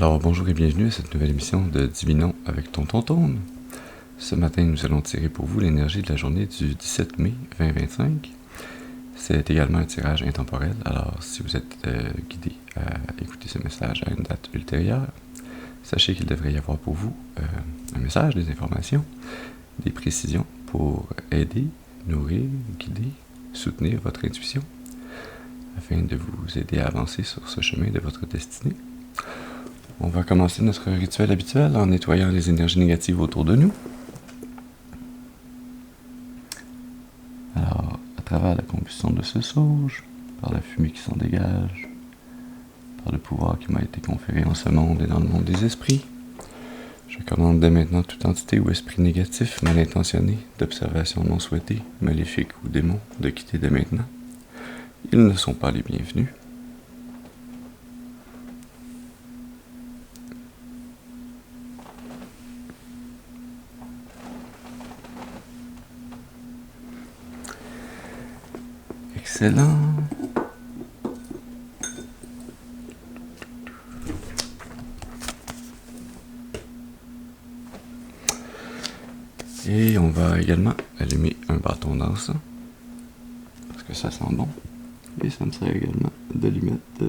Alors bonjour et bienvenue à cette nouvelle émission de Divinons avec Tonton. Ce matin, nous allons tirer pour vous l'énergie de la journée du 17 mai 2025. C'est également un tirage intemporel, alors si vous êtes guidé à écouter ce message à une date ultérieure, sachez qu'il devrait y avoir pour vous un message, des informations, des précisions pour aider, nourrir, guider, soutenir votre intuition, afin de vous aider à avancer sur ce chemin de votre destinée. On va commencer notre rituel habituel en nettoyant les énergies négatives autour de nous. Alors, à travers la combustion de ce sauge, par la fumée qui s'en dégage, par le pouvoir qui m'a été conféré en ce monde et dans le monde des esprits, je commande dès maintenant toute entité ou esprit négatif, mal intentionné, d'observation non souhaitée, maléfique ou démon, de quitter dès maintenant. Ils ne sont pas les bienvenus. Excellent. Et on va également allumer un bâton d'encens, parce que ça sent bon. Et ça me sert également d'allumette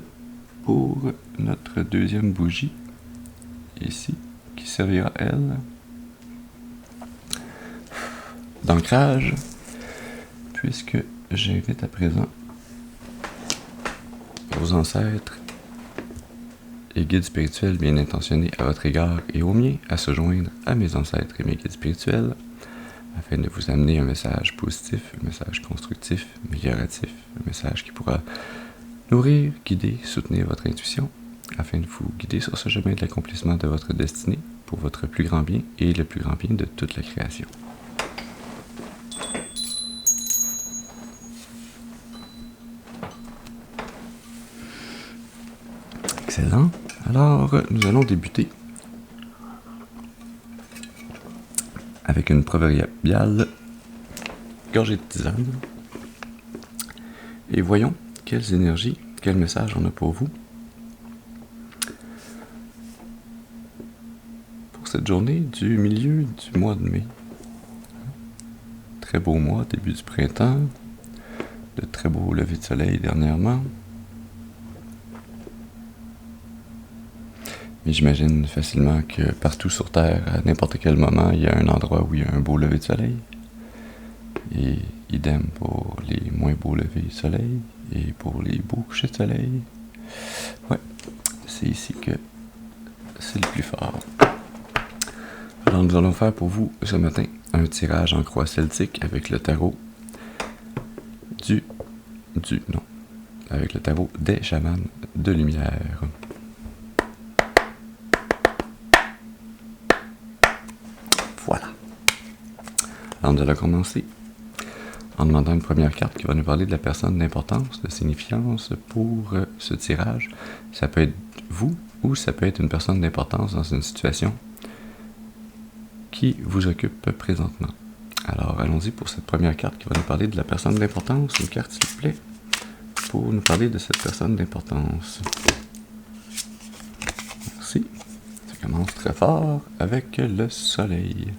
pour notre deuxième bougie, ici, qui servira, elle, d'ancrage, puisque j'invite à présent vos ancêtres et guides spirituels bien intentionnés à votre égard et au mien à se joindre à mes ancêtres et mes guides spirituels afin de vous amener un message positif, un message constructif, amélioratif, un message qui pourra nourrir, guider, soutenir votre intuition afin de vous guider sur ce chemin de l'accomplissement de votre destinée pour votre plus grand bien et le plus grand bien de toute la création. Excellent. Alors, nous allons débuter avec une proverbiale gorgée de tisane. Et voyons quelles énergies, quel message on a pour vous pour cette journée du milieu du mois de mai. Très beau mois, début du printemps, de très beaux levers de soleil dernièrement. Mais j'imagine facilement que partout sur Terre, à n'importe quel moment, il y a un endroit où il y a un beau lever de soleil. Et idem pour les moins beaux levers de soleil et pour les beaux couchers de soleil. Ouais, c'est ici que c'est le plus fort. Alors nous allons faire pour vous ce matin un tirage en croix celtique avec le tarot avec le tarot des chamans de lumière. Voilà. Alors nous allons commencer en demandant une première carte qui va nous parler de la personne d'importance, de signifiance pour ce tirage. Ça peut être vous ou ça peut être une personne d'importance dans une situation qui vous occupe présentement. Alors allons-y pour cette première carte qui va nous parler de la personne d'importance. Une carte s'il vous plaît pour nous parler de cette personne d'importance. Merci. Ça commence très fort avec le soleil.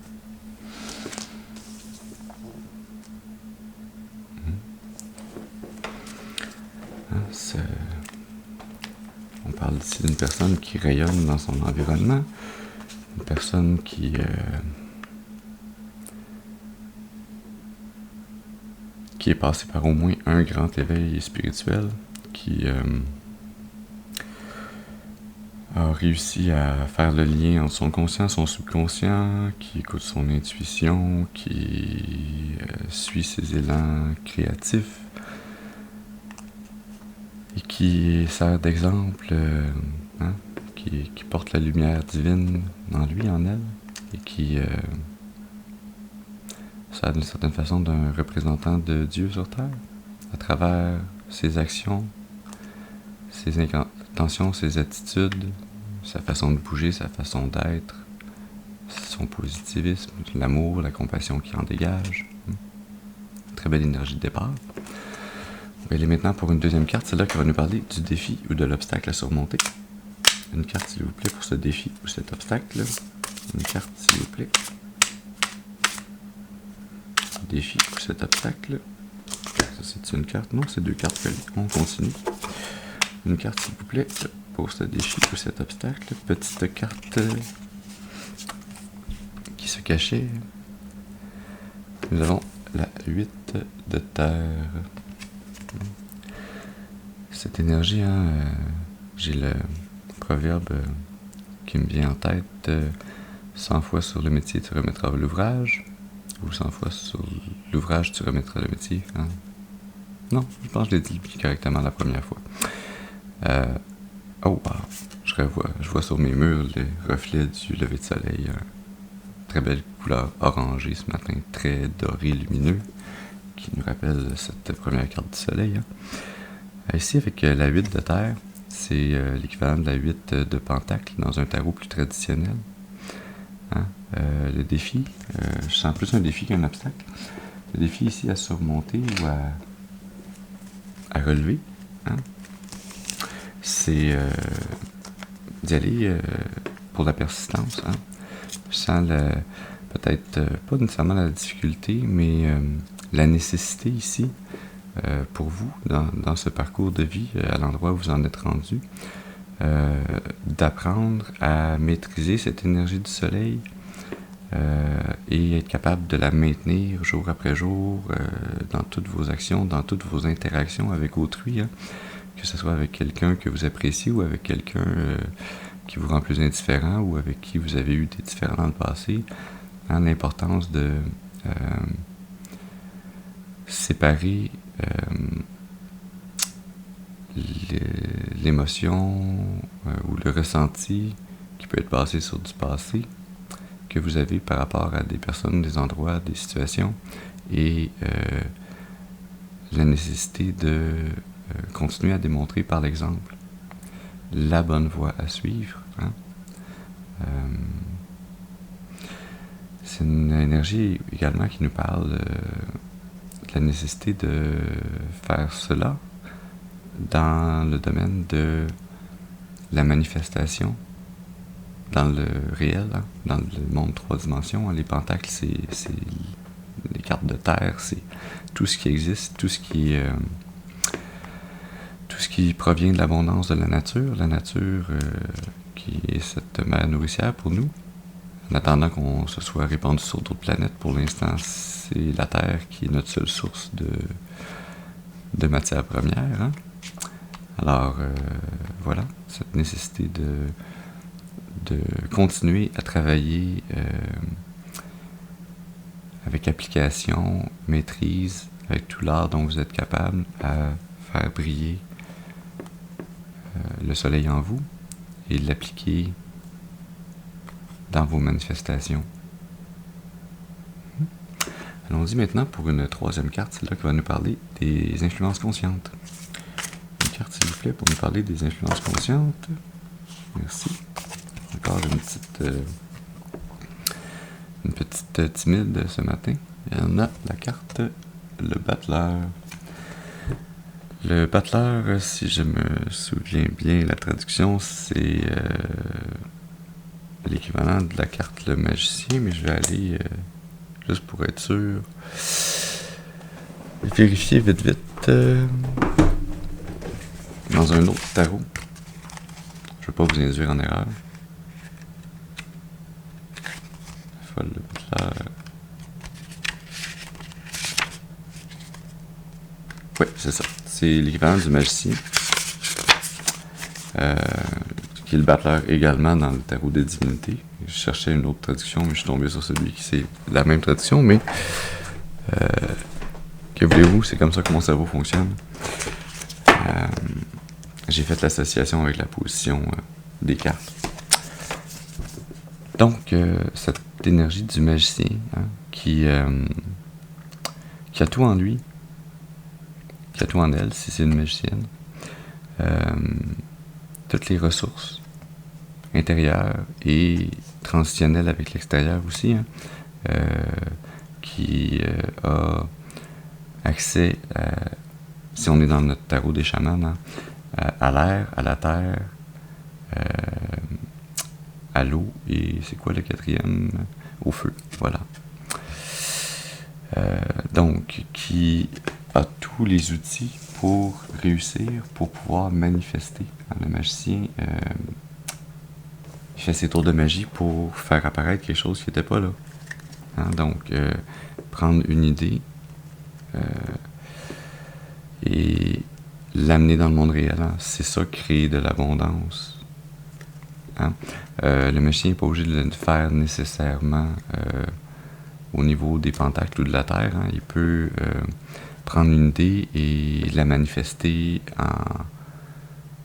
On parle ici d'une personne qui rayonne dans son environnement, une personne qui est passée par au moins un grand éveil spirituel, qui a réussi à faire le lien entre son conscient et son subconscient, qui écoute son intuition, qui suit ses élans créatifs, et qui sert d'exemple, qui porte la lumière divine en lui, en elle, et qui sert d'une certaine façon d'un représentant de Dieu sur Terre, à travers ses actions, ses intentions, ses attitudes, sa façon de bouger, sa façon d'être, son positivisme, l'amour, la compassion qui en dégage. Très belle énergie de départ. On va aller maintenant pour une deuxième carte, celle-là qui va nous parler du défi ou de l'obstacle à surmonter. une carte, s'il vous plaît, pour ce défi ou cet obstacle. Une carte, s'il vous plaît. Défi ou cet obstacle. Ça, c'est une carte? Non, c'est 2 cartes collées. On continue. Une carte, s'il vous plaît, pour ce défi ou cet obstacle. Petite carte qui se cachait. Nous avons la 8 de terre. Cette énergie, j'ai le proverbe qui me vient en tête. 100 fois sur le métier, tu remettras l'ouvrage. Ou 100 fois sur l'ouvrage, tu remettras le métier. Hein? Non, je pense que je l'ai dit correctement la première fois. Oh, wow. Je vois sur mes murs le reflet du lever de soleil. Très belle couleur orangée ce matin, très doré, lumineux, qui nous rappelle cette première carte du soleil. Ici, avec la 8 de terre, c'est l'équivalent de la 8 de pentacle dans un tarot plus traditionnel. Hein? Le défi, je sens plus un défi qu'un obstacle. Le défi ici à surmonter ou à relever, hein? C'est d'y aller pour la persistance. Hein? Je sens peut-être pas nécessairement la difficulté, mais la nécessité ici pour vous dans ce parcours de vie, à l'endroit où vous en êtes rendu, d'apprendre à maîtriser cette énergie du soleil et être capable de la maintenir jour après jour dans toutes vos actions, dans toutes vos interactions avec autrui, hein, que ce soit avec quelqu'un que vous appréciez ou avec quelqu'un qui vous rend plus indifférent ou avec qui vous avez eu des différends dans le passé, hein, l'importance de séparer l'émotion ou le ressenti qui peut être basé sur du passé que vous avez par rapport à des personnes, des endroits, des situations et la nécessité de continuer à démontrer par l'exemple la bonne voie à suivre. Hein? C'est une énergie également qui nous parle de la nécessité de faire cela dans le domaine de la manifestation, dans le réel, hein, dans le monde 3 dimensions. Hein, les pentacles, c'est les cartes de terre, c'est tout ce qui existe, tout ce qui provient de l'abondance de la nature qui est cette mère nourricière pour nous. En attendant qu'on se soit répandu sur d'autres planètes, pour l'instant, c'est la Terre qui est notre seule source de matière première. Hein? Alors, voilà, cette nécessité de continuer à travailler avec application, maîtrise, avec tout l'art dont vous êtes capable à faire briller le soleil en vous et l'appliquer dans vos manifestations. Allons-y maintenant pour une 3e carte, celle-là qui va nous parler des influences conscientes. Une carte, s'il vous plaît, pour nous parler des influences conscientes. Merci. Encore une petite timide ce matin. Il y en a la carte, le battleur. Le battleur, si je me souviens bien, la traduction, c'est l'équivalent de la carte le magicien, mais je vais aller, juste pour être sûr, vérifier vite, dans un autre tarot. Je ne veux pas vous induire en erreur. Le battleur. Oui, c'est ça. C'est l'équivalent du magicien. Qui est le battleur également dans le tarot des divinités. Je cherchais une autre traduction, mais je suis tombé sur celui qui c'est la même traduction, mais que voulez-vous, c'est comme ça que mon cerveau fonctionne. J'ai fait l'association avec la position des cartes. Donc, cette énergie du magicien, hein, qui a tout en lui, qui a tout en elle, si c'est une magicienne, toutes les ressources intérieures et transitionnelles avec l'extérieur aussi, hein, qui a accès, si on est dans notre tarot des chamans, hein, à l'air, à la terre, à l'eau et c'est quoi le quatrième? Au feu, voilà. Donc, qui a tous les outils pour réussir, pour pouvoir manifester. Le magicien il fait ses tours de magie pour faire apparaître quelque chose qui n'était pas là. Donc, prendre une idée et l'amener dans le monde réel, c'est ça, créer de l'abondance. Le magicien n'est pas obligé de le faire nécessairement au niveau des pentacles ou de la terre. Il peut prendre une idée et la manifester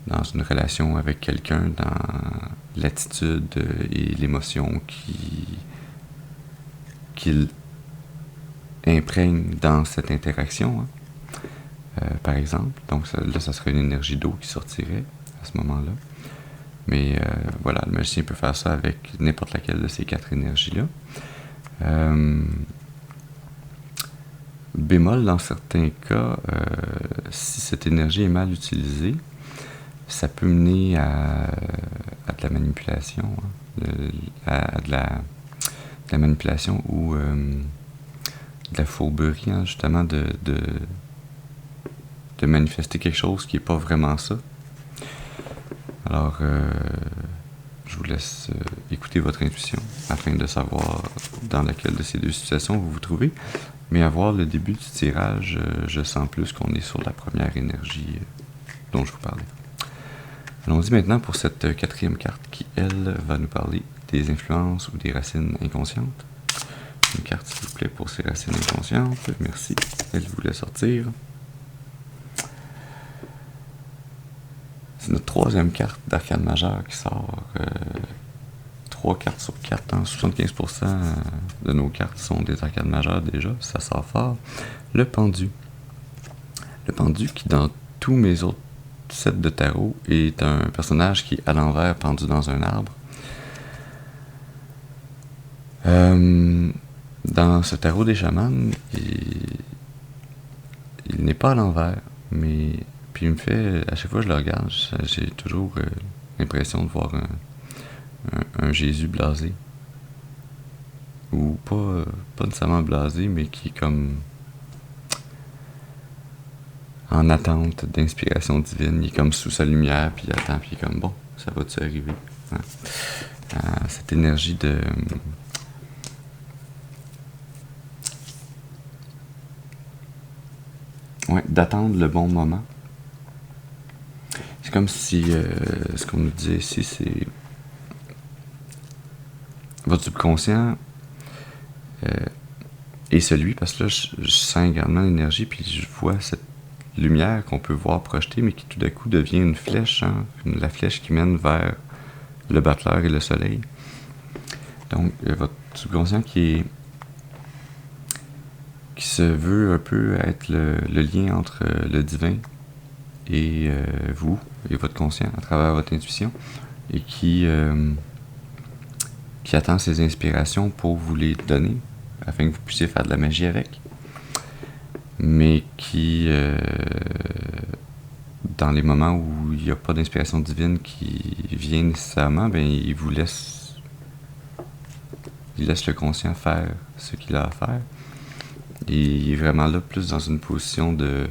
dans une relation avec quelqu'un, dans l'attitude et l'émotion qu'il imprègne dans cette interaction, par exemple. Donc ça serait une énergie d'eau qui sortirait à ce moment-là. Mais voilà, le magicien peut faire ça avec n'importe laquelle de ces 4 énergies-là. Bémol, dans certains cas, si cette énergie est mal utilisée, ça peut mener à de la manipulation, à de la manipulation ou de la fourberie, justement, de manifester quelque chose qui n'est pas vraiment ça. Alors, je vous laisse écouter votre intuition afin de savoir dans laquelle de ces 2 situations vous vous trouvez. Mais à voir le début du tirage, je sens plus qu'on est sur la première énergie dont je vous parlais. Allons-y maintenant pour cette 4e carte qui, elle, va nous parler des influences ou des racines inconscientes. Une carte, s'il vous plaît, pour ces racines inconscientes. Merci. Elle voulait sortir. C'est notre 3e carte d'arcane majeur qui sort. 3 cartes sur 4, 75% de nos cartes sont des arcades majeures déjà, ça sort fort. Le pendu. Le pendu qui, dans tous mes autres sets de tarot, est un personnage qui est à l'envers, pendu dans un arbre. Dans ce tarot des chamans, il n'est pas à l'envers, mais puis il me fait, à chaque fois que je le regarde, j'ai toujours l'impression de voir un Jésus blasé. Ou pas nécessairement blasé, mais qui est comme en attente d'inspiration divine. Il est comme sous sa lumière, puis il attend, puis il est comme bon, ça va-tu arriver? Cette énergie de d'attendre le bon moment. C'est comme si ce qu'on nous disait ici, c'est votre subconscient est celui, parce que là, je sens également l'énergie, puis je vois cette lumière qu'on peut voir projetée, mais qui tout d'un coup devient une flèche, la flèche qui mène vers le battleur et le soleil. Donc, votre subconscient qui se veut un peu être le lien entre le divin et vous, et votre conscient, à travers votre intuition, et qui attend ses inspirations pour vous les donner, afin que vous puissiez faire de la magie avec. Mais qui, dans les moments où il n'y a pas d'inspiration divine qui vient nécessairement, il vous laisse... Il laisse le conscient faire ce qu'il a à faire. Et il est vraiment là, plus dans une position de...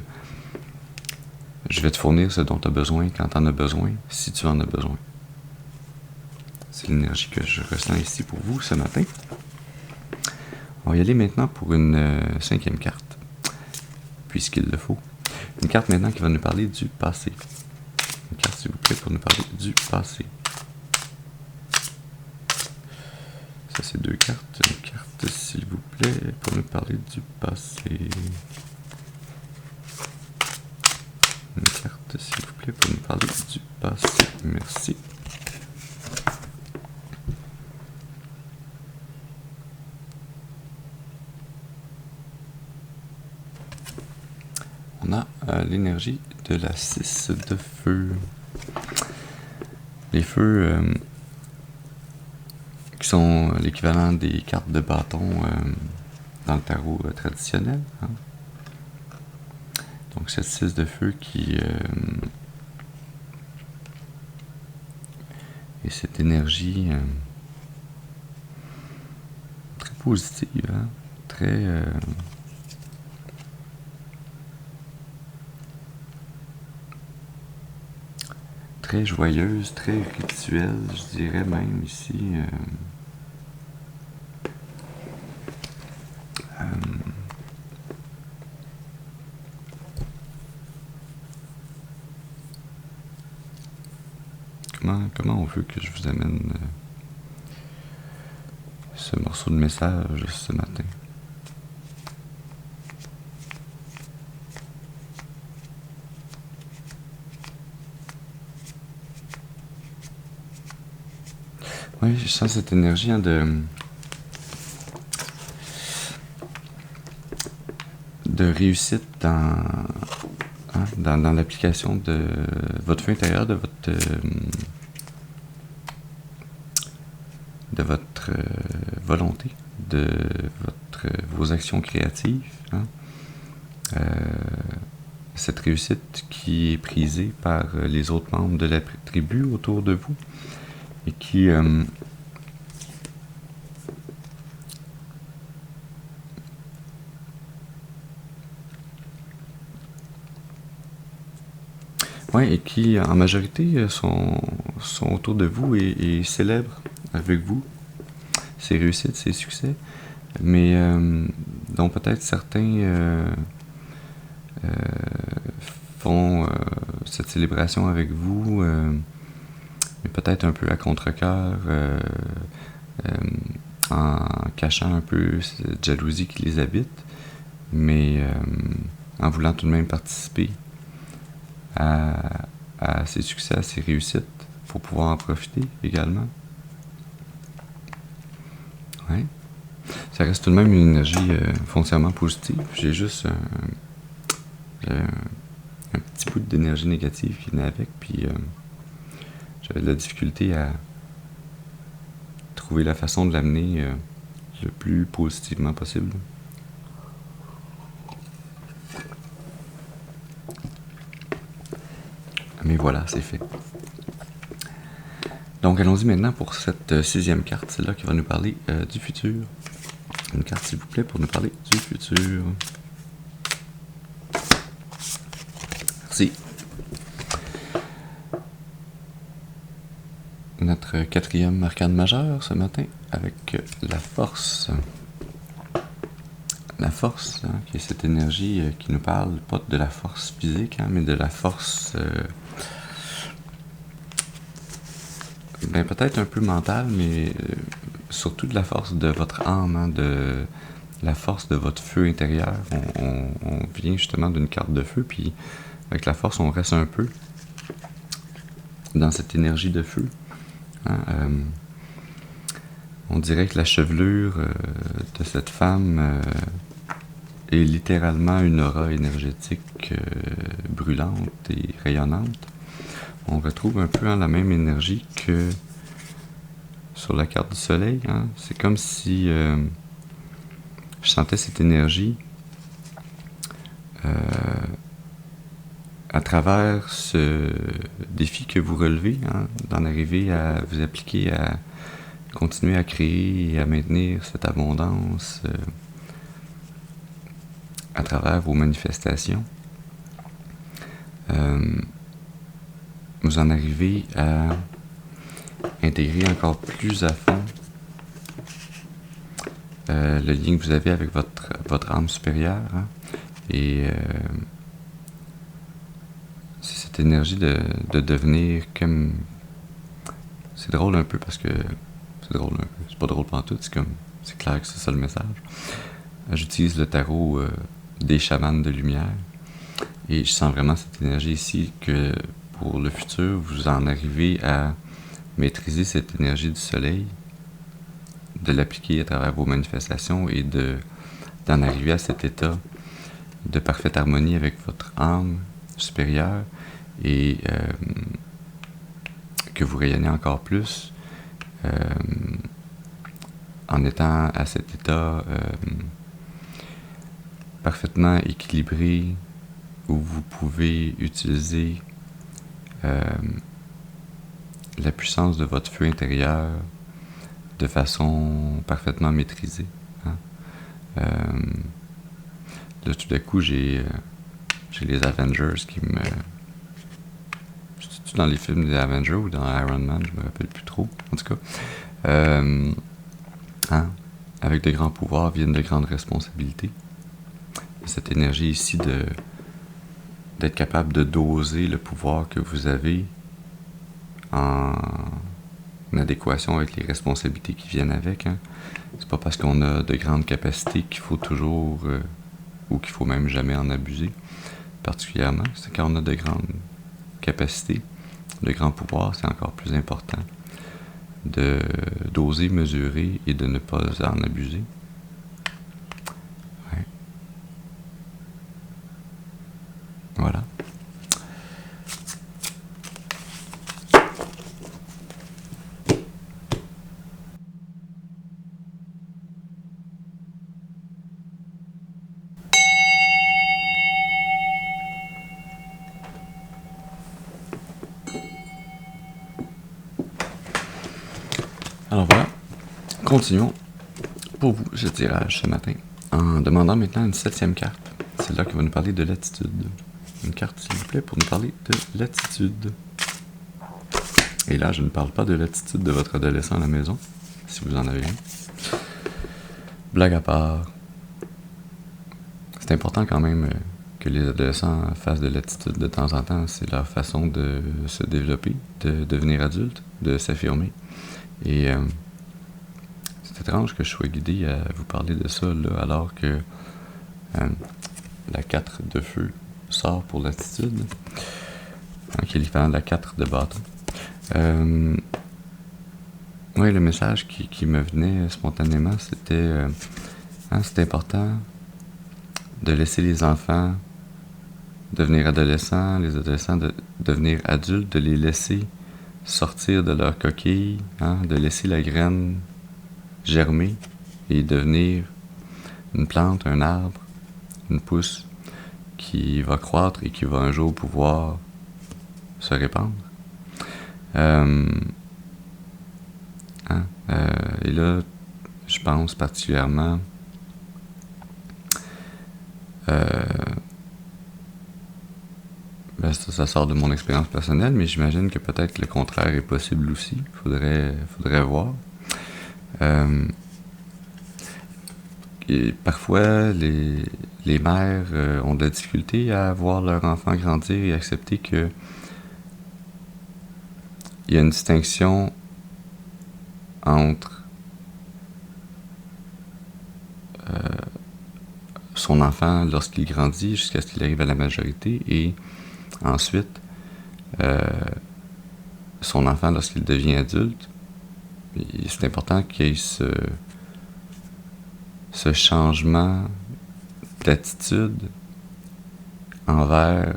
Je vais te fournir ce dont tu as besoin quand tu en as besoin, si tu en as besoin. C'est l'énergie que je ressens ici pour vous ce matin. On va y aller maintenant pour une 5e carte, puisqu'il le faut. Une carte maintenant qui va nous parler du passé. Une carte, s'il vous plaît, pour nous parler du passé. Ça, c'est 2 cartes. Une carte, s'il vous plaît, pour nous parler du passé. Une carte, s'il vous plaît, pour nous parler du passé. Merci. On a l'énergie de la 6 de feu. Les feux qui sont l'équivalent des cartes de bâton dans le tarot traditionnel. Donc cette 6 de feu qui et cette énergie positive, hein? Très joyeuse, très rituelle, je dirais même ici. Comment on veut que je vous amène ce morceau de message ce matin? Oui, je sens cette énergie de réussite dans l'application de votre feu intérieur, de votre volonté, de vos actions créatives. Hein? Cette réussite qui est prisée par les autres membres de la tribu autour de vous et qui et qui en majorité sont autour de vous et célèbrent avec vous ces réussites, ces succès, mais dont peut-être certains font cette célébration avec vous, mais peut-être un peu à contre-cœur, en cachant un peu cette jalousie qui les habite, mais en voulant tout de même participer à ces succès, à ces réussites, pour pouvoir en profiter également. Ouais. Ça reste tout de même une énergie foncièrement positive. J'ai juste un petit bout d'énergie négative qui venait avec, puis j'avais de la difficulté à trouver la façon de l'amener le plus positivement possible. Mais voilà, c'est fait. Donc allons-y maintenant pour cette 6e carte, celle-là qui va nous parler du futur. Une carte s'il vous plaît pour nous parler du futur. Merci. Notre 4e arcane majeur ce matin avec la force. La force, hein, qui est cette énergie qui nous parle pas de la force physique, hein, mais de la force peut-être un peu mentale, mais surtout de la force de votre âme, hein, de la force de votre feu intérieur. On vient justement d'une carte de feu, puis avec la force, on reste un peu dans cette énergie de feu. Hein, on dirait que la chevelure de cette femme est littéralement une aura énergétique brûlante et rayonnante. On retrouve un peu la même énergie que sur la carte du soleil. Hein. C'est comme si je sentais cette énergie à travers ce défi que vous relevez, hein, d'en arriver à vous appliquer à continuer à créer et à maintenir cette abondance à travers vos manifestations. Vous en arrivez à intégrer encore plus à fond le lien que vous avez avec votre âme supérieure, hein, et c'est cette énergie de devenir comme... C'est drôle un peu parce que... C'est drôle un peu, c'est pas drôle pantoute, c'est clair que c'est ça le message. J'utilise le tarot des chamans de lumière et je sens vraiment cette énergie ici que pour le futur, vous en arrivez à maîtriser cette énergie du soleil, de l'appliquer à travers vos manifestations et d'en arriver à cet état de parfaite harmonie avec votre âme supérieure et que vous rayonnez encore plus en étant à cet état parfaitement équilibré où vous pouvez utiliser la puissance de votre feu intérieur de façon parfaitement maîtrisée. Là, tout d'un coup, j'ai les Avengers qui me... C'est-tu dans les films des Avengers ou dans Iron Man? Je me rappelle plus trop. En tout cas, avec de grands pouvoirs viennent de grandes responsabilités. Cette énergie ici d'être capable de doser le pouvoir que vous avez en adéquation avec les responsabilités qui viennent avec. C'est pas parce qu'on a de grandes capacités qu'il faut toujours ou qu'il faut même jamais en abuser. Particulièrement, c'est quand on a de grandes capacités, de grands pouvoirs, c'est encore plus important d'oser mesurer et de ne pas en abuser. Ouais. Voilà. Alors voilà, continuons pour vous ce tirage ce matin en demandant maintenant une 7e carte. C'est là qui va nous parler de l'attitude. Une carte, s'il vous plaît, pour nous parler de l'attitude. Et là, je ne parle pas de l'attitude de votre adolescent à la maison, si vous en avez un. Blague à part. C'est important quand même que les adolescents fassent de l'attitude de temps en temps. C'est leur façon de se développer, de devenir adulte, de s'affirmer. Et c'est étrange que je sois guidé à vous parler de ça là, alors que la 4 de feu sort pour l'attitude, qui est l'équivalent de la 4 de bâton. Oui, le message qui me venait spontanément, c'était c'est important de laisser les enfants devenir adolescents, les adolescents devenir adultes, de les laisser sortir de leur coquille, de laisser la graine germer et devenir une plante, un arbre, une pousse qui va croître et qui va un jour pouvoir se répandre. Et là, je pense particulièrement ça sort de mon expérience personnelle, mais j'imagine que peut-être le contraire est possible aussi. Faudrait voir. Et parfois, les mères ont de la difficulté à voir leur enfant grandir et accepter que il y a une distinction entre son enfant lorsqu'il grandit jusqu'à ce qu'il arrive à la majorité et ensuite son enfant lorsqu'il devient adulte. Et c'est important qu'il y ait ce changement d'attitude envers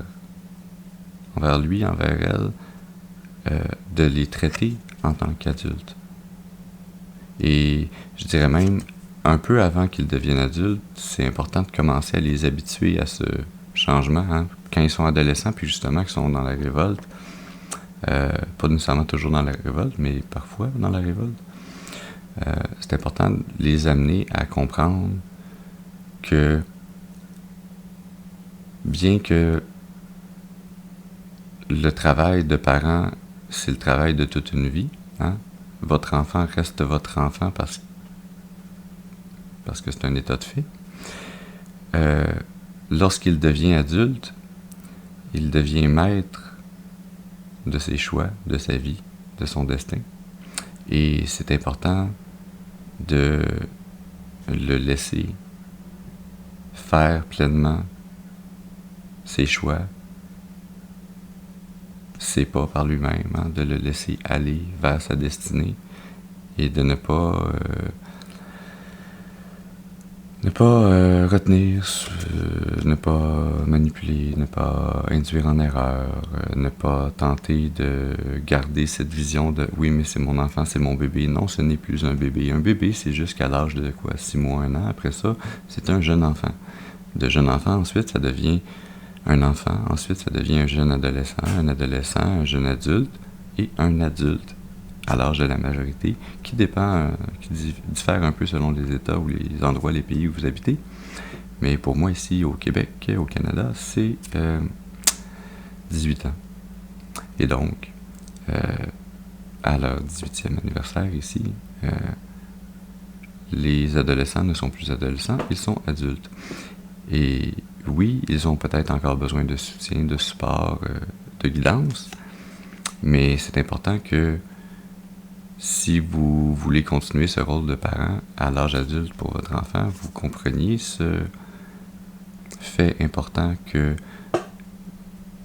lui, envers elle, de les traiter en tant qu'adultes. Et je dirais même, un peu avant qu'ils deviennent adultes, c'est important de commencer à les habituer à ce changement, quand ils sont adolescents, puis justement qu'ils sont dans la révolte. Pas nécessairement toujours dans la révolte, mais parfois dans la révolte. C'est important de les amener à comprendre que bien que le travail de parent, c'est le travail de toute une vie, votre enfant reste votre enfant parce que c'est un état de fait. Lorsqu'il devient adulte, il devient maître de ses choix, de sa vie, de son destin. Et c'est important de le laisser faire pleinement ses choix, ses pas par lui-même, de le laisser aller vers sa destinée et de ne pas retenir, ne pas manipuler, ne pas induire en erreur, ne pas tenter de garder cette vision de « oui, mais c'est mon enfant, c'est mon bébé ». Non, ce n'est plus un bébé. Un bébé, c'est jusqu'à l'âge de 6 mois, 1 an. Après ça, c'est un jeune enfant. De jeune enfant, ensuite, ça devient un enfant. Ensuite, ça devient un jeune adolescent, un jeune adulte et un adulte. à l'âge de la majorité, qui diffère un peu selon les États ou les endroits, les pays où vous habitez. Mais pour moi, ici, au Québec, au Canada, c'est 18 ans. Et donc, à leur 18e anniversaire ici, les adolescents ne sont plus adolescents, ils sont adultes. Et oui, ils ont peut-être encore besoin de soutien, de support, de guidance, mais c'est important que si vous voulez continuer ce rôle de parent à l'âge adulte pour votre enfant, vous compreniez ce fait important que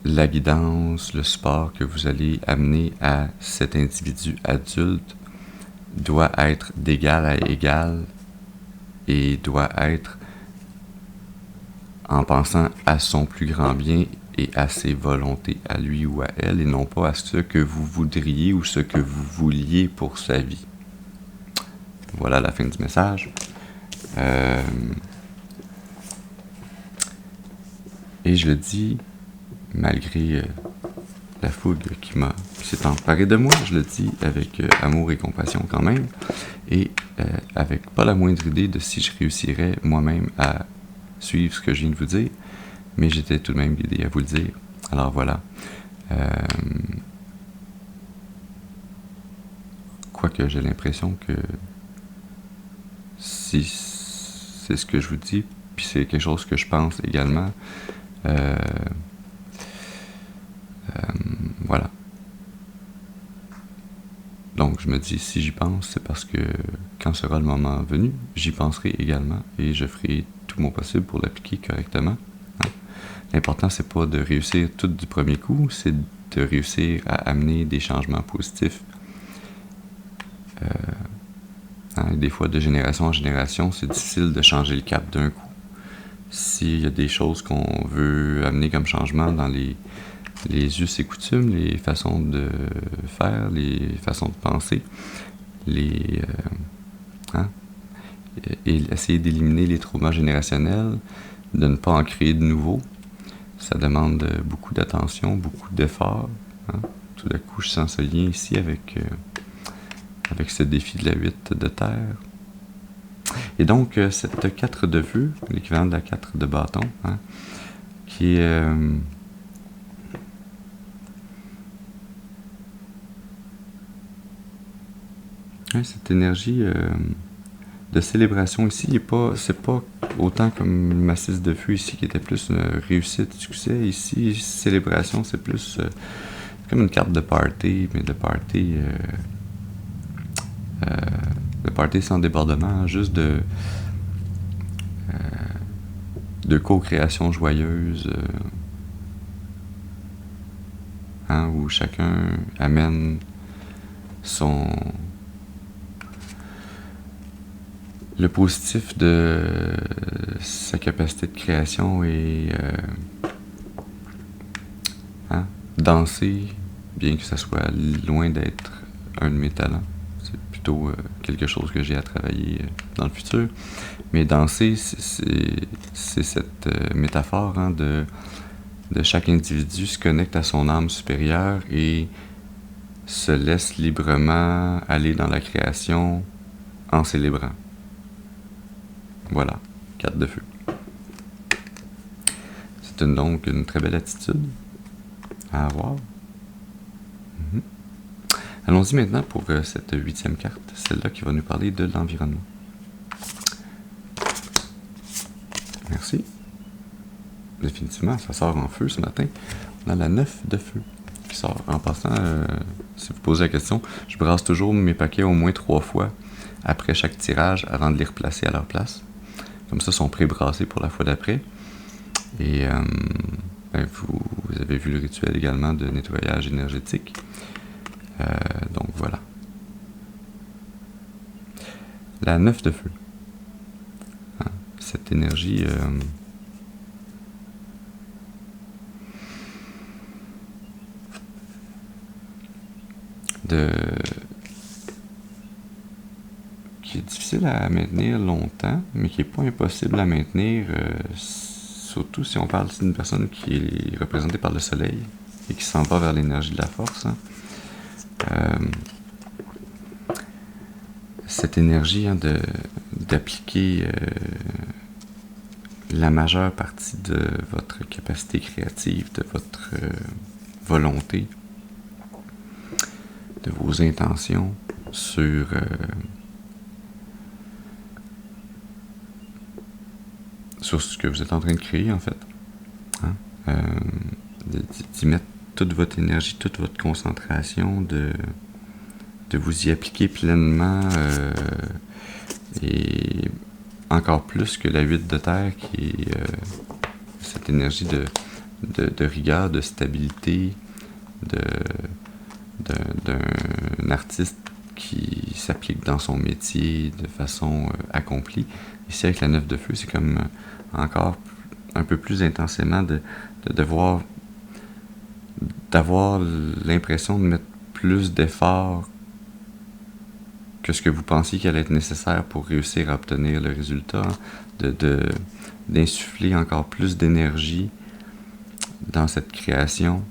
la guidance, le support que vous allez amener à cet individu adulte doit être d'égal à égal et doit être en pensant à son plus grand bien et à ses volontés à lui ou à elle et non pas à ce que vous voudriez ou ce que vous vouliez pour sa vie. Voilà la fin du message. Et je le dis, malgré la fougue qui s'est emparée de moi, je le dis avec amour et compassion quand même, et avec pas la moindre idée de si je réussirais moi-même à suivre ce que je viens de vous dire, mais j'étais tout de même guidé à vous le dire. Alors voilà. Quoique j'ai l'impression que si c'est ce que je vous dis, puis c'est quelque chose que je pense également, voilà. Donc je me dis, si j'y pense, c'est parce que quand sera le moment venu, j'y penserai également et je ferai tout mon possible pour l'appliquer correctement. Hein? L'important, c'est pas de réussir tout du premier coup, c'est de réussir à amener des changements positifs. Des fois, de génération en génération, c'est difficile de changer le cap d'un coup. S'il y a des choses qu'on veut amener comme changement dans les us et coutumes, les façons de faire, les façons de penser, et essayer d'éliminer les traumas générationnels, de ne pas en créer de nouveaux. Ça demande beaucoup d'attention, beaucoup d'efforts. Hein. Tout d'un coup, je sens ce lien ici avec ce défi de la 8 de terre. Et donc, cette 4 de feu, l'équivalent de la 4 de bâton, hein, qui est... cette énergie de célébration ici, c'est pas autant comme ma 6 de feu ici, qui était plus une réussite, succès. Ici, célébration, c'est plus comme une carte de party, mais de party sans débordement, juste de co-création joyeuse, où chacun amène le positif de sa capacité de création et danser, bien que ça soit loin d'être un de mes talents. C'est plutôt quelque chose que j'ai à travailler dans le futur. Mais danser, c'est cette métaphore de chaque individu se connecte à son âme supérieure et se laisse librement aller dans la création en célébrant. Voilà, 4 de feu. C'est donc une très belle attitude à avoir. Allons-y maintenant pour cette 8e carte, celle-là qui va nous parler de l'environnement. Merci. Définitivement, ça sort en feu ce matin. On a la 9 de feu qui sort. En passant, si vous posez la question, je brasse toujours mes paquets au moins 3 fois après chaque tirage avant de les replacer à leur place. Comme ça, ils sont pré-brassés pour la fois d'après. Et vous avez vu le rituel également de nettoyage énergétique. Donc voilà. La 9 de feu. Cette énergie qui est difficile à maintenir longtemps, mais qui n'est pas impossible à maintenir, surtout si on parle d'une personne qui est représentée par le soleil et qui s'en va vers l'énergie de la force. cette énergie d'appliquer la majeure partie de votre capacité créative, de votre volonté, de vos intentions sur ce que vous êtes en train de créer, en fait. Hein? D'y mettre toute votre énergie, toute votre concentration, de vous y appliquer pleinement et encore plus que la huile de terre qui est cette énergie de rigueur, de stabilité, d'un artiste qui s'applique dans son métier de façon accomplie. Ici, avec la 9 de feu, c'est comme encore un peu plus intensément d'avoir l'impression de mettre plus d'efforts que ce que vous pensiez qu'il allait être nécessaire pour réussir à obtenir le résultat, d'insuffler encore plus d'énergie dans cette création.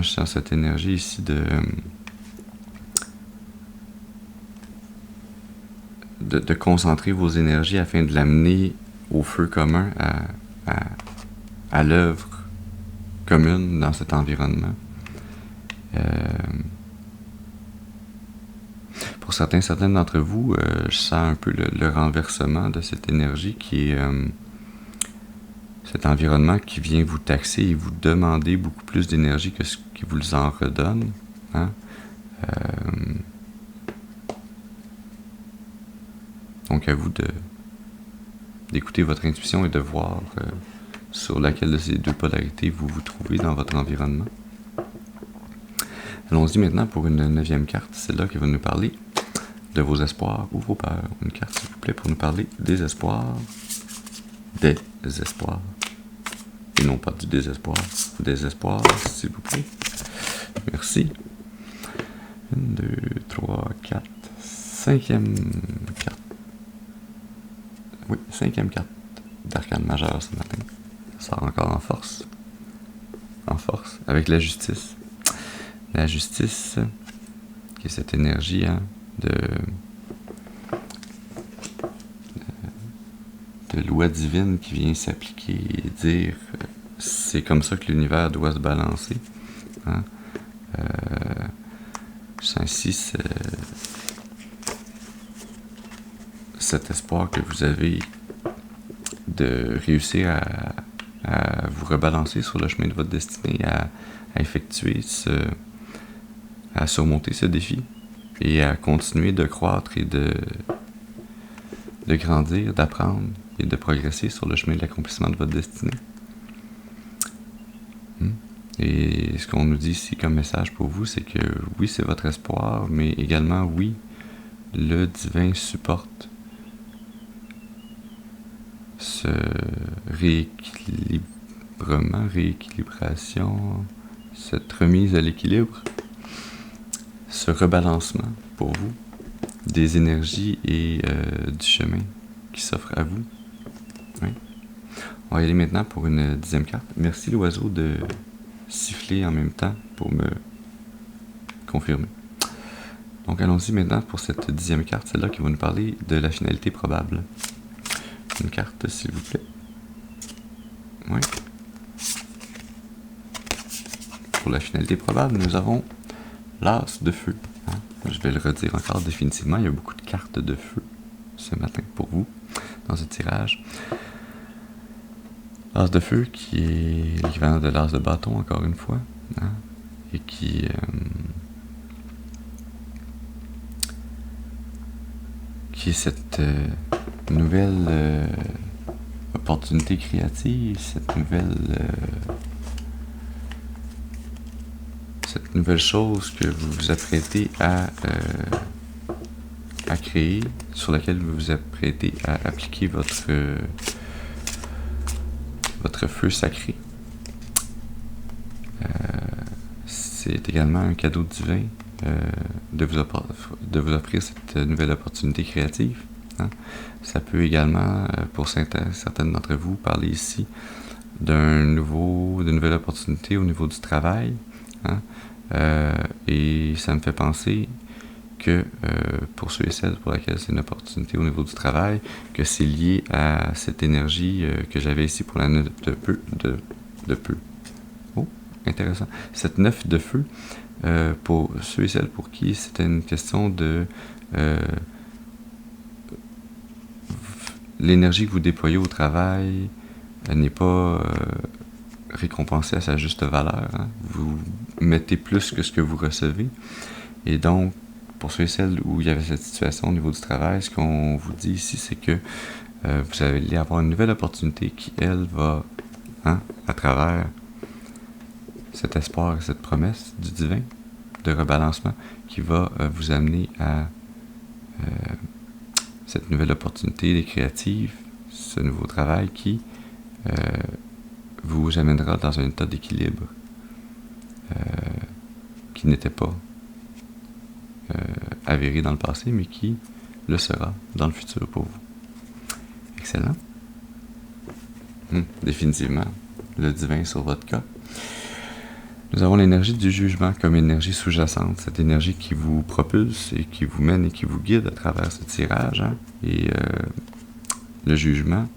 Je sens cette énergie ici de concentrer vos énergies afin de l'amener au feu commun, à l'œuvre commune dans cet environnement. Pour certains d'entre vous, je sens un peu le renversement de cette énergie qui est cet environnement qui vient vous taxer et vous demander beaucoup plus d'énergie que ce qui vous en redonne. Hein? Donc à vous d'écouter votre intuition et de voir sur laquelle de ces deux polarités vous vous trouvez dans votre environnement. Allons-y maintenant pour une 9e carte, celle-là qui va nous parler de vos espoirs ou vos peurs. Une carte, s'il vous plaît, pour nous parler des espoirs, et non pas du désespoir. Désespoir, s'il vous plaît. Merci. 1, 2, 3, 4, 5e carte. Oui, 5e carte d'arcane majeure ce matin. Ça sort encore en force. En force, avec la justice. La justice, qui est cette énergie de loi divine qui vient s'appliquer et dire c'est comme ça que l'univers doit se balancer. Hein? Je sens ici cet espoir que vous avez de réussir à vous rebalancer sur le chemin de votre destinée, à effectuer à surmonter ce défi et à continuer de croître et de grandir, d'apprendre et de progresser sur le chemin de l'accomplissement de votre destinée. Et ce qu'on nous dit ici comme message pour vous, c'est que oui, c'est votre espoir, mais également oui, le divin supporte ce rééquilibration, cette remise à l'équilibre, ce rebalancement pour vous des énergies et du chemin qui s'offre à vous. Oui. On va y aller maintenant pour une 10e carte. Merci l'oiseau de siffler en même temps pour me confirmer. Donc allons-y maintenant pour cette 10e carte, celle-là qui va nous parler de la finalité probable. Une carte, s'il vous plaît. Oui. Pour la finalité probable, nous avons l'as de feu. Je vais le redire encore définitivement, il y a beaucoup de cartes de feu ce matin pour vous dans ce tirage. L'as de feu qui est l'équivalent de l'as de bâton, encore une fois, et qui est cette nouvelle opportunité créative, cette nouvelle chose que vous vous apprêtez à créer, sur laquelle vous vous apprêtez à appliquer votre feu sacré. C'est également un cadeau divin de vous offrir cette nouvelle opportunité créative Hein? Ça peut également, pour certaines d'entre vous, parler ici d'une nouvelle opportunité au niveau du travail. Hein? Et ça me fait penser que pour ceux et celles pour lesquels c'est une opportunité au niveau du travail, que c'est lié à cette énergie que j'avais ici pour la note de peu. Oh, intéressant. Cette 9 de feu, pour ceux et celles pour qui c'était une question de l'énergie que vous déployez au travail n'est pas récompensée à sa juste valeur. Hein. Vous mettez plus que ce que vous recevez. Et donc, pour ceux et celles où il y avait cette situation au niveau du travail, ce qu'on vous dit ici, c'est que vous allez avoir une nouvelle opportunité qui, elle, va, hein, à travers cet espoir et cette promesse du divin de rebalancement, qui va vous amener à cette nouvelle opportunité créative, ce nouveau travail qui vous amènera dans un état d'équilibre qui n'était pas avéré dans le passé, mais qui le sera dans le futur pour vous. Excellent. Définitivement, le divin sur votre cas. Nous avons l'énergie du jugement comme énergie sous-jacente, cette énergie qui vous propulse et qui vous mène et qui vous guide à travers ce tirage. Hein, et le jugement,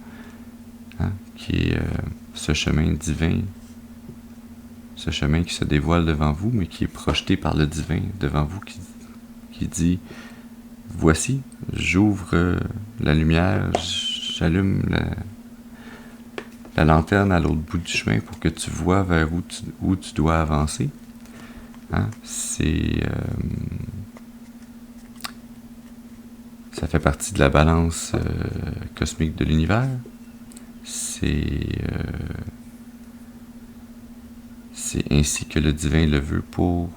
hein, qui est ce chemin divin, ce chemin qui se dévoile devant vous, mais qui est projeté par le divin devant vous, qui dit « Voici, j'ouvre la lumière, j'allume la lanterne à l'autre bout du chemin pour que tu vois vers où tu dois avancer. » Hein? Ça fait partie de la balance cosmique de l'univers. C'est ainsi que le divin le veut pour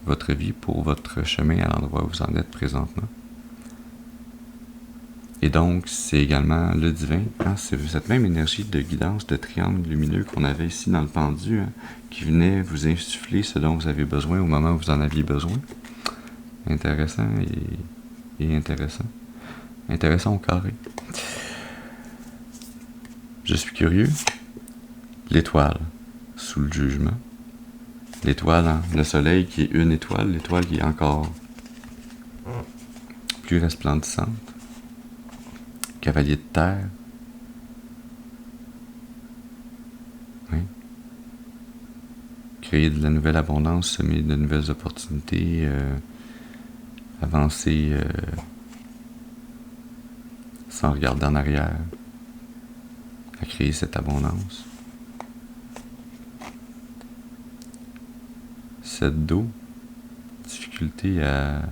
votre vie, pour votre chemin à l'endroit où vous en êtes présentement. Et donc, c'est également le divin, hein, c'est cette même énergie de guidance, de triangle lumineux qu'on avait ici dans le pendu, hein, qui venait vous insuffler ce dont vous avez besoin au moment où vous en aviez besoin. Intéressant et intéressant. Intéressant au carré. Je suis curieux. L'étoile, sous le jugement. L'étoile, hein, le soleil qui est une étoile, l'étoile qui est encore plus resplendissante. Cavalier de terre. Oui. Créer de la nouvelle abondance, semer de nouvelles opportunités, avancer sans regarder en arrière, à créer cette abondance. Cette dos, difficulté à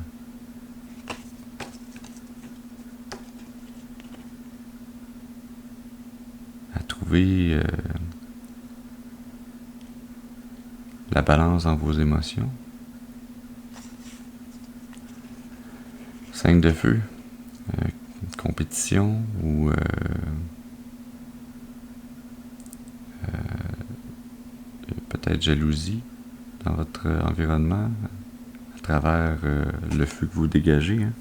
trouver la balance dans vos émotions. 5 de feu, compétition ou peut-être jalousie dans votre environnement à travers le feu que vous dégagez. Hein.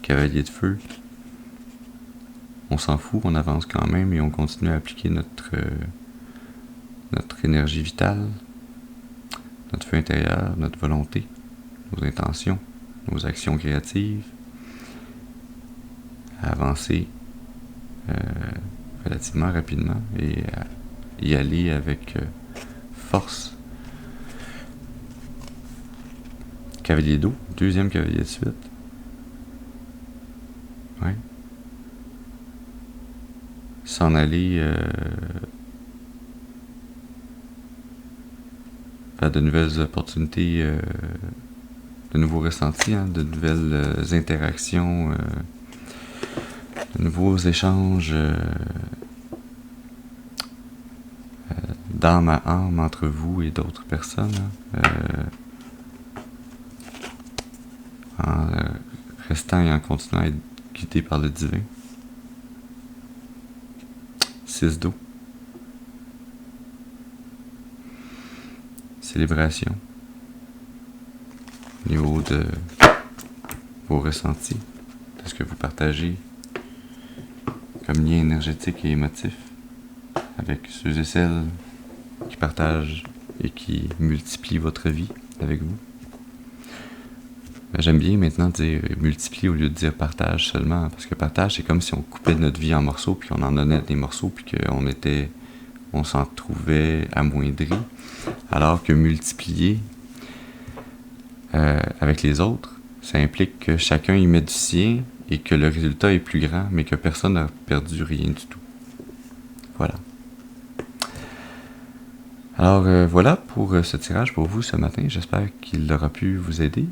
Cavalier de feu. On s'en fout, on avance quand même et on continue à appliquer notre énergie vitale, notre feu intérieur, notre volonté, nos intentions, nos actions créatives, à avancer relativement rapidement et à y aller avec force. Cavalier d'eau, deuxième cavalier de suite. Ouais. S'en aller vers de nouvelles opportunités, de nouveaux ressentis, hein, de nouvelles interactions, de nouveaux échanges d'âme à âme entre vous et d'autres personnes, hein, en restant et en continuant à être guidé par le divin. 6 d'eau. Célébration. Au niveau de vos ressentis. de ce que vous partagez comme lien énergétique et émotif avec ceux et celles qui partagent et qui multiplient votre vie avec vous. J'aime bien maintenant dire multiplier au lieu de dire partage seulement, parce que partage, c'est comme si on coupait notre vie en morceaux, puis on en donnait des morceaux, puis on s'en trouvait amoindri, alors que multiplier avec les autres, ça implique que chacun y met du sien et que le résultat est plus grand, mais que personne n'a perdu rien du tout. Voilà. Alors voilà pour ce tirage pour vous ce matin. J'espère qu'il aura pu vous aider,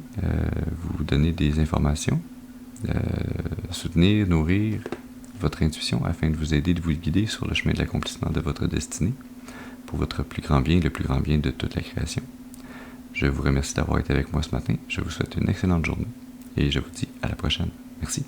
vous donner des informations, soutenir, nourrir votre intuition afin de vous aider, de vous guider sur le chemin de l'accomplissement de votre destinée pour votre plus grand bien, le plus grand bien de toute la création. Je vous remercie d'avoir été avec moi ce matin. Je vous souhaite une excellente journée et je vous dis à la prochaine. Merci.